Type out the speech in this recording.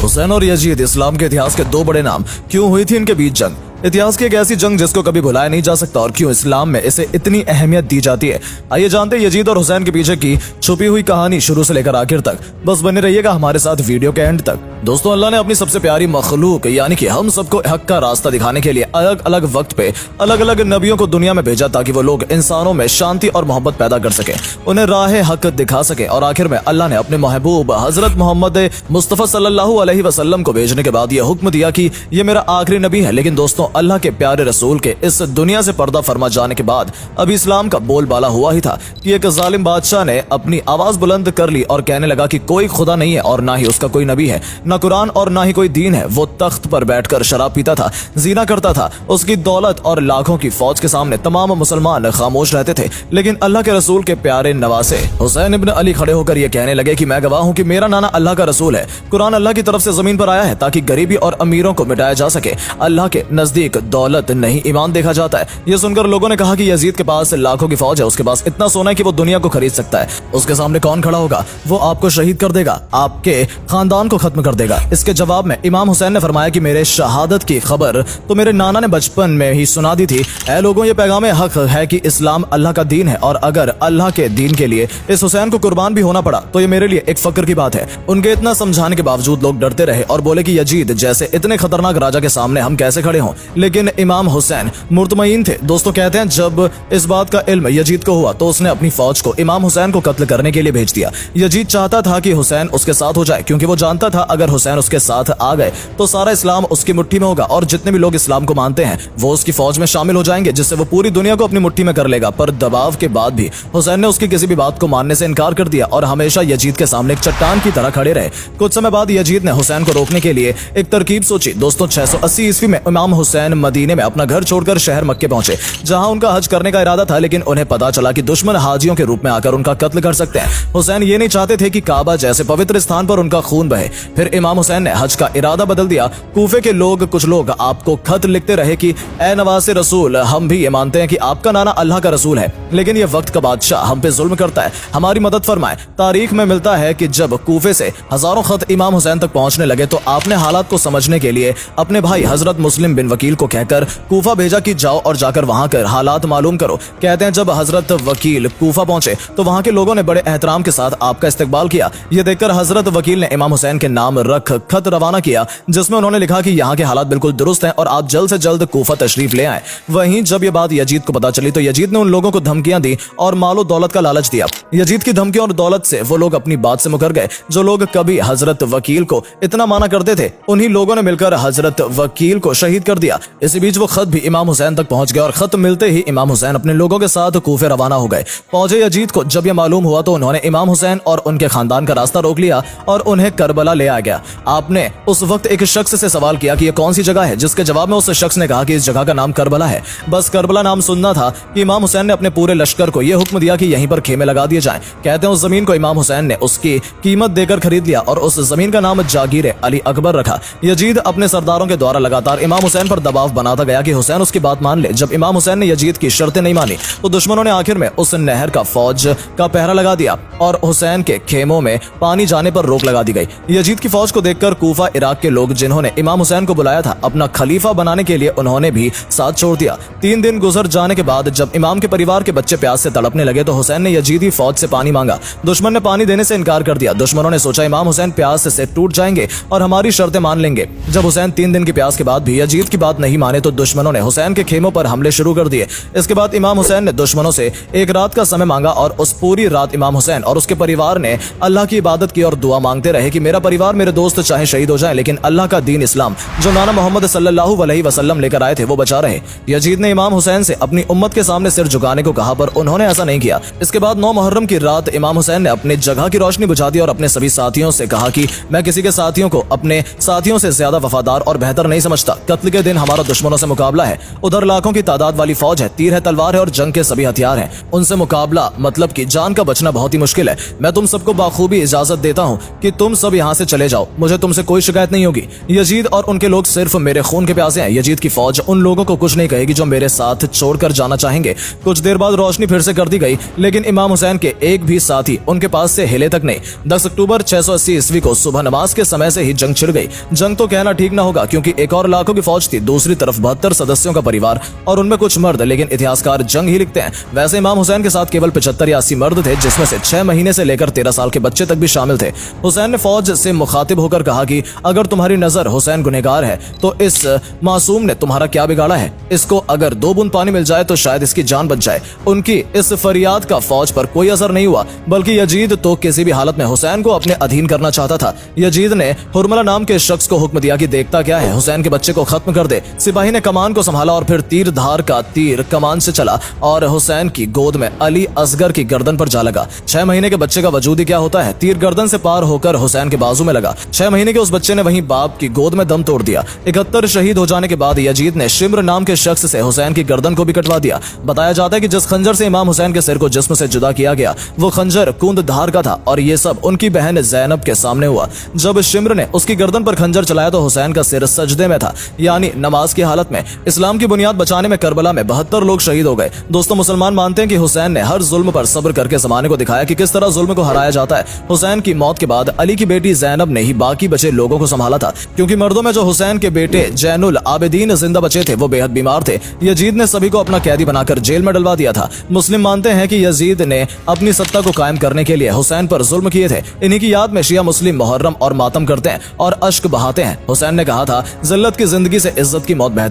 हुसैन और यजीद इस्लाम के इतिहास के दो बड़े नाम। क्यों हुई थी इनके बीच जंग? इतिहास की एक ऐसी जंग जिसको कभी भुलाया नहीं जा सकता और क्यों इस्लाम में इसे इतनी अहमियत दी जाती है। आइए जानते हैं यजीद और हुसैन के पीछे की छुपी हुई कहानी शुरू से लेकर आखिर तक। बस बने रहिएगा हमारे साथ वीडियो के एंड तक। दोस्तों, अल्लाह ने अपनी सबसे प्यारी मखलूक यानी कि हम सबको हक का रास्ता दिखाने के लिए अलग अलग वक्त पे अलग अलग नबियों को दुनिया में भेजा ताकि वो लोग इंसानों में शांति और मोहब्बत पैदा कर सके, उन्हें राह हक दिखा सके। और आखिर में अल्लाह ने अपने महबूब हजरत मोहम्मद मुस्तफा सल्लल्लाहु अलैहि वसल्लम को भेजने के बाद यह हुक्म दिया कि ये मेरा आखिरी नबी है। लेकिन दोस्तों, अल्लाह के प्यारे रसूल के इस दुनिया से पर्दा फरमा जाने के बाद अभी इस्लाम का बोलबाला हुआ ही था कि एक जालिम बादशाह ने अपनी आवाज बुलंद कर ली और कहने लगा कि कोई खुदा नहीं है और ना ही उसका कोई नबी है, ना कुरान और ना ही कोई दीन है। वो तख्त पर बैठकर शराब पीता था, जीना करता था, उसकी दौलत और लाखों की फौज के सामने तमाम मुसलमान खामोश रहते थे। लेकिन अल्लाह के रसूल के प्यारे नवासे हुसैन इब्न अली खड़े होकर ये कहने लगे कि मैं गवाह हूँ कि मेरा नाना अल्लाह का रसूल है। कुरान अल्लाह की तरफ से जमीन पर आया है ताकि गरीबी और अमीरों को मिटाया जा सके। अल्लाह के नजदीक दौलत नहीं ईमान देखा जाता है। ये सुनकर लोगों ने कहा कि यजीद के पास लाखों की फौज है, उसके पास इतना सोना है कि वो दुनिया को खरीद सकता है। उसके सामने कौन खड़ा होगा? वो आपको शहीद कर देगा, आपके खानदान को खत्म कर देगा। इसके जवाब में इमाम हुसैन ने फरमाया कि मेरे शहादत की खबर तो मेरे नाना ने बचपन में ही सुना दी थी। ऐ लोगों, ये पैगाम हक है कि इस्लाम अल्लाह का दीन है और अगर अल्लाह के दीन के लिए इस हुसैन को कुर्बान भी होना पड़ा तो ये मेरे लिए एक फक्र की बात है। उनके इतना समझाने के बावजूद लोग डरते रहे और बोले कि यजीद जैसे इतने खतरनाक राजा के सामने हम कैसे खड़े हों। लेकिन इमाम हुसैन मुतमईन थे। दोस्तों, कहते हैं जब इस बात का इल्म यजीद को हुआ तो उसने अपनी फौज को इमाम हुसैन को कत्ल करने के लिए भेज दिया। यजीद चाहता था कि हुसैन उसके साथ हो जाए क्योंकि वो जानता था अगर हुसैन उसके साथ आ गए तो सारा इस्लाम उसकी मुट्ठी में होगा और जितने भी लोग इस्लाम को मानते हैं वो उसकी फौज में शामिल हो जाएंगे, जिससे वो पूरी दुनिया को अपनी मुट्ठी में कर लेगा। पर दबाव के बाद भी हुसैन ने उसकी किसी भी बात को मानने से इनकार कर दिया और हमेशा यजीद के सामने एक चट्टान की तरह खड़े रहे। कुछ समय बाद यजीद ने हुसैन को रोकने के लिए एक तरकीब सोची। दोस्तों, 680 ईस्वी में इमाम हुसैन मदीने में अपना घर छोड़कर शहर मक्के पहुंचे जहां उनका हज करने का इरादा था। लेकिन उन्हें पता चला कि दुश्मन हाजियों के रूप में आकर उनका कत्ल कर सकते हैं। हुसैन ये नहीं चाहते थे कि काबा जैसे पवित्र स्थान पर उनका खून बहे। फिर इमाम हुसैन ने हज का इरादा बदल दिया। कूफे के कुछ लोग आपको खत लिखते रहे कि ए नवासे रसूल, हम भी ये मानते हैं कि आपका नाना अल्लाह का रसूल है, लेकिन ये वक्त का बादशाह हम पे जुल्म करता है, हमारी मदद फरमाए। तारीख में मिलता है कि जब कूफे से हजारों खत इमाम हुसैन तक पहुंचने लगे तो आपने हालात को समझने के लिए अपने भाई हजरत मुस्लिम बिन वकील को कहकर कूफा भेजा कि जाओ और जाकर वहां कर हालात मालूम करो। कहते हैं जब हजरत वकील कूफा पहुंचे तो वहां के लोगों ने बड़े एहतराम के साथ आपका इस्तकबाल किया। ये देखकर हजरत वकील ने इमाम हुसैन के नाम रख खत रवाना किया जिसमें उन्होंने लिखा कि यहाँ के हालात बिल्कुल दुरुस्त हैं और आप जल्द से जल्द कूफा तशरीफ ले आए। वहीं जब ये बात यजीद को पता चली तो यजीद ने उन लोगों को धमकियां दी और मालो दौलत का लालच दिया। यजीद की धमकियों और दौलत से वो लोग अपनी बात से मुकर गए। जो लोग कभी हजरत वकील को इतना माना करते थे उन्हीं लोगों ने मिलकर हजरत वकील को शहीद कर दिया। इसी बीच वो खत भी इमाम हुसैन तक पहुंच गया और खत मिलते ही इमाम हुसैन अपने लोगों के साथ कूफे रवाना हो गए। पहुंचे यजीद को जब यह मालूम हुआ तो उन्होंने इमाम हुसैन और उनके खानदान का रास्ता रोक लिया और उन्हें करबला ले आ गया। आपने उस वक्त एक शख्स से सवाल किया कि यह कौन सी जगह है, जिसके जवाब में उस शख्स ने कहा कि इस जगह का नाम करबला है। बस करबला नाम सुनना था कि इमाम हुसैन ने अपने पूरे लश्कर को यह हुक्म दिया कि यहीं पर खेमे लगा दिए जाएं। कहते हैं उस जमीन को इमाम हुसैन ने उसकी कीमत देकर खरीद लिया और उस जमीन का नाम जागीर अली अकबर रखा। यजीद अपने सरदारों के द्वारा लगातार इमाम हुसैन पर दबाव बनाता गया कि हुसैन उसकी बात मान ले। जब इमाम हुसैन ने यजीद की शर्तें नहीं मानी तो दुश्मनों ने आखिर में उस नहर का फौज का पहरा लगा दिया और हुसैन के खेमों में पानी जाने पर रोक लगा दी गई। यजीद की फौज को देखकर कूफा इराक के लोग जिन्होंने इमाम हुसैन को बुलाया था अपना खलीफा बनाने के लिए उन्होंने भी साथ छोड़ दिया। 3 दिन गुजर जाने के बाद जब इमाम के परिवार के बच्चे प्यास से तड़पने लगे तो हुसैन ने यजीदी फौज से पानी मांगा। दुश्मन ने पानी देने से इनकार कर दिया। दुश्मनों ने सोचा इमाम हुसैन प्यास से टूट जाएंगे और हमारी शर्तें मान लेंगे। जब हुसैन 3 दिन की प्यास के बाद भी यजीद की बात नहीं माने तो दुश्मनों ने हुसैन के खेमों पर हमले शुरू कर दिए। इसके बाद इमाम हुसैन ने दुश्मनों से एक रात का समय मांगा और उस पूरी रात इमाम हुसैन और उसके परिवार ने अल्लाह की इबादत की और दुआ मांगते रहे कि मेरा परिवार, मेरे दोस्त चाहे शहीद हो जाए लेकिन अल्लाह का दीन इस्लाम जो नाना मोहम्मद सल्लल्लाहु अलैहि वसल्लम लेकर आए थे वो बचा रहे। यजीद ने इमाम हुसैन से अपनी उम्मत के सामने सिर झुकाने को कहा पर उन्होंने ऐसा नहीं किया। इसके बाद 9 मुहर्रम की रात इमाम हुसैन ने अपनी जगह की रोशनी बुझा दी और अपने सभी साथियों से कहा कि मैं किसी के साथियों को अपने साथियों से ज्यादा वफादार और बेहतर नहीं समझता। कत्ल के दिन लेकिन हमारा दुश्मनों से मुकाबला है। उधर लाखों की तादाद वाली फौज है, तीर है, तलवार है और जंग के सभी हथियार हैं। उनसे मुकाबला मतलब कि जान का बचना बहुत ही मुश्किल है। मैं तुम सबको बाखूबी इजाजत देता हूँ कि तुम सब यहाँ से चले जाओ, मुझे तुमसे कोई शिकायत नहीं होगी। यजीद और उनके लोग सिर्फ मेरे खून के प्यासे हैं। यजीद की फौज उन लोगों को कुछ नहीं कहेगी जो मेरे साथ छोड़कर जाना चाहेंगे। कुछ देर बाद रोशनी फिर से कर दी गई, लेकिन इमाम हुसैन के एक भी साथी उनके पास से हिले तक नहीं। 10 अक्टूबर 680 ईस्वी को सुबह नमाज के समय से ही जंग छिड़ गई। जंग तो कहना ठीक ना होगा, क्योंकि एक और लाखों की फौज थी, दूसरी तरफ 72 सदस्यों का परिवार और उनमें कुछ मर्द। लेकिन इतिहासकार जंग ही लिखते हैं। वैसे इमाम हुसैन के साथ केवल 75 या 80 मर्द थे, जिसमें से 6 महीने से लेकर 13 साल के बच्चे तक भी शामिल थे। हुसैन ने फौज से मुखातिब होकर कहा कि अगर तुम्हारी नजर हुसैन गुनहगार है तो इस मासूम ने तुम्हारा क्या बिगाड़ा है? इसको अगर 2 बूंद पानी मिल जाए तो शायद इसकी जान बच जाए। उनकी इस फरियाद का फौज पर कोई असर नहीं हुआ, बल्कि यजीद तो किसी भी हालत में हुसैन को अपने अधीन करना चाहता था। यजीद ने हुरमला नाम के शख्स को हुक्म दिया कि देखता क्या है, हुसैन के बच्चे को खत्म कर दे। सिपाही ने कमान को संभाला और फिर तीर धार का तीर कमान से चला और हुसैन की गोद में अली असगर की गर्दन पर जा लगा। 6 महीने के बच्चे का वजूद ही क्या होता है, तीर गर्दन से पार होकर हुसैन के बाजू में लगा। 6 महीने के उस बच्चे ने वहीं बाप की गोद में दम तोड़ दिया। 71 शहीद हो जाने के बाद यजीद ने शिम्र नाम के शख्स से हुसैन की गर्दन को भी कटवा दिया। बताया जाता है कि जिस खंजर से इमाम हुसैन के सिर को जिस्म से जुदा किया गया, वो खंजर कुंद धार का था और ये सब उनकी बहन ज़ैनब के सामने हुआ। जब शिम्र ने उसकी गर्दन पर खंजर चलाया तो हुसैन का सिर सजदे में था, यानी नमाज की हालत में। इस्लाम की बुनियाद बचाने में करबला में 72 लोग शहीद हो गए। दोस्तों, मुसलमान मानते हैं कि हुसैन ने हर जुल्म पर सब्र करके ज़माने को दिखाया कि किस तरह जुल्म को हराया जाता है। हुसैन की मौत के बाद अली की बेटी ज़ैनब ने ही बाकी बचे लोगों को संभाला था, क्योंकि मर्दों में जो हुसैन के बेटे जैनुल आबिदीन जिंदा बचे थे वो बेहद बीमार थे। यजीद ने सभी को अपना कैदी बनाकर जेल में डलवा दिया था। मुस्लिम मानते हैं कि यजीद ने अपनी सत्ता को कायम करने के लिए हुसैन पर जुल्म किए थे। इन्हीं की याद में शिया मुस्लिम मुहर्रम और मातम करते हैं और अश्क बहाते हैं। हुसैन ने कहा था, जिल्लत की जिंदगी से इज्जत की मौत बेहतर